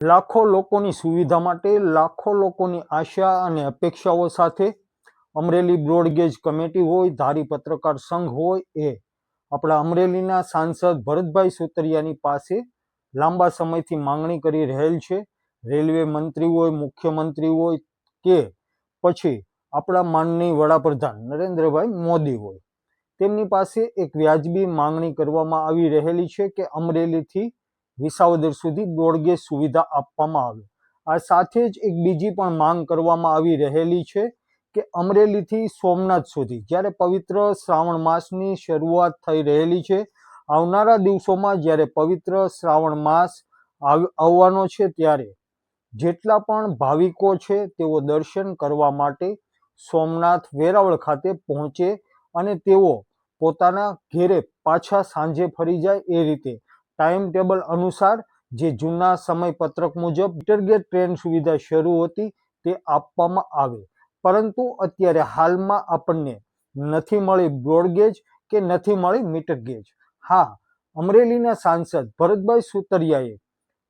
લાખો લોકોની સુવિધા માટે લાખો લોકોની આશા અને અપેક્ષાઓ સાથે અમરેલી બ્રોડગેજ કમિટી હોય, ધારી પત્રકાર સંઘ હોય, એ આપણા અમરેલીના સાંસદ ભરતભાઈ સુતરિયાની પાસે લાંબા સમયથી માંગણી કરી રહેલ છે. રેલવે મંત્રી હોય, મુખ્યમંત્રી હોય કે પછી આપણા માનનીય વડાપ્રધાન નરેન્દ્રભાઈ મોદી હોય, તેમની પાસે એક વ્યાજબી માંગણી કરવામાં આવી રહેલી છે કે અમરેલીથી વિસાવદર સુધી બ્રોડગેજ સુવિધા આપવામાં આવે. આ સાથે જ એક બીજી પણ માંગ કરવામાં આવી રહેલી છે કે અમરેલીથી સોમનાથ સુધી, જ્યારે પવિત્ર શ્રાવણ માસની શરૂઆત થઈ રહેલી છે, આવનારા દિવસોમાં જ્યારે પવિત્ર શ્રાવણ માસ આવવાનો છે, ત્યારે જેટલા પણ ભાવિકો છે તેઓ દર્શન કરવા માટે સોમનાથ વેરાવળ ખાતે પહોંચે અને તેઓ પોતાના ઘેરે પાછા સાંજે ફરી જાય એ રીતે ટાઈમ ટેબલ અનુસાર જે જૂના સમયપત્રક મુજબ ઇન્ટરગેટ ટ્રેન સુવિધા શરૂ હતી તે આપવામાં આવે. પરંતુ અત્યારે હાલમાં આપણને નથી મળી બ્રોડગેજ કે નથી મળી મીટરગેજ. હા, અમરેલીના સાંસદ ભરતભાઈ સુતરિયાએ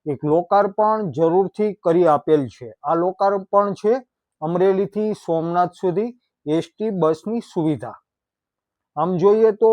એક લોકાર્પણ જરૂરથી કરી આપેલ છે. આ લોકાર્પણ છે અમરેલીથી સોમનાથ સુધી એસટી બસની સુવિધા. આમ જોઈએ તો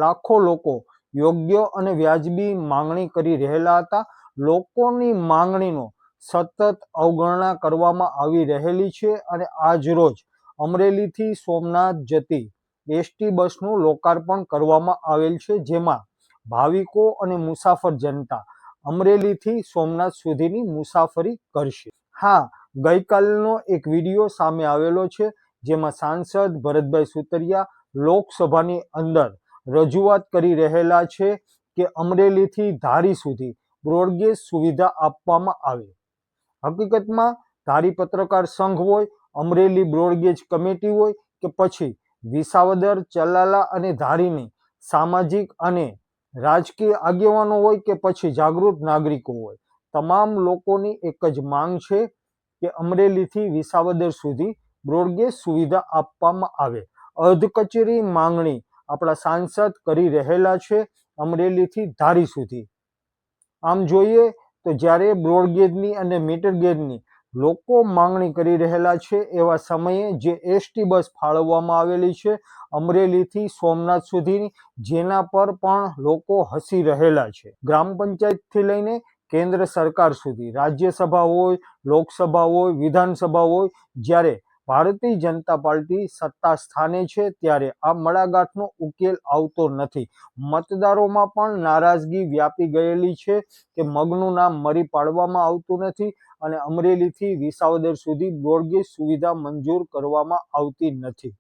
લાખો લોકો યોગ્ય અને વ્યાજબી માંગણી કરી રહેલા હતા. લોકોની માંગણીનો સતત અવગણના કરવામાં આવી રહેલી છે અને આજ રોજ અમરેલીથી સોમનાથ જતી એસટી બસનું લોકાર્પણ કરવામાં આવેલ છે, જેમાં ભાવિકો અને મુસાફર જનતા અમરેલીથી સોમનાથ સુધીની મુસાફરી કરશે. હા, ગઈકાલનો એક વિડીયો સામે આવેલો છે, જેમાં સાંસદ ભરતભાઈ સુતરિયા લોકસભાની અંદર રજૂઆત કરી રહેલા છે કે અમરેલીથી ધારી સુધી બ્રોડગેજ સુવિધા આપવામાં આવે. હકીકતમાં ધારી પત્રકાર સંઘ હોય, અમરેલી બ્રોડગેજ કમિટી હોય કે પછી વિસાવદર, ચલાલા અને ધારીની સામાજિક અને રાજકીય આગેવાનો હોય કે પછી જાગૃત નાગરિકો હોય, તમામ લોકોની એક જ માંગ છે કે અમરેલીથી વિસાવદર સુધી બ્રોડગેજ સુવિધા આપવામાં આવે. અધકચેરી માંગણી આપણા સાંસદ કરી રહેલા છે અમરેલીથી ધારી સુધી. આમ જોઈએ તો જ્યારે બ્રોડગેજની અને મીટરગેજની લોકો માંગણી કરી રહેલા છે, એવા સમયે જે એસટી બસ ફાળવવામાં આવેલી છે અમરેલીથી સોમનાથ સુધીની, જેના પર પણ લોકો હસી રહેલા છે. ગ્રામ પંચાયતથી લઈને કેન્દ્ર સરકાર સુધી, રાજ્યસભા હોય, લોકસભા હોય, વિધાનસભા હોય, જ્યારે ભારતીય જનતા પાર્ટી સત્તા સ્થાને છે ત્યારે આ મડાગાંઠનો ઉકેલ આવતો નથી. મતદારોમાં પણ નારાજગી વ્યાપી ગયેલી છે કે મગનું નામ મરી પાડવામાં આવતું નથી અને અમરેલીથી વિસાવદર સુધી બ્રોડગેજ સુવિધા મંજૂર કરવામાં આવતી નથી.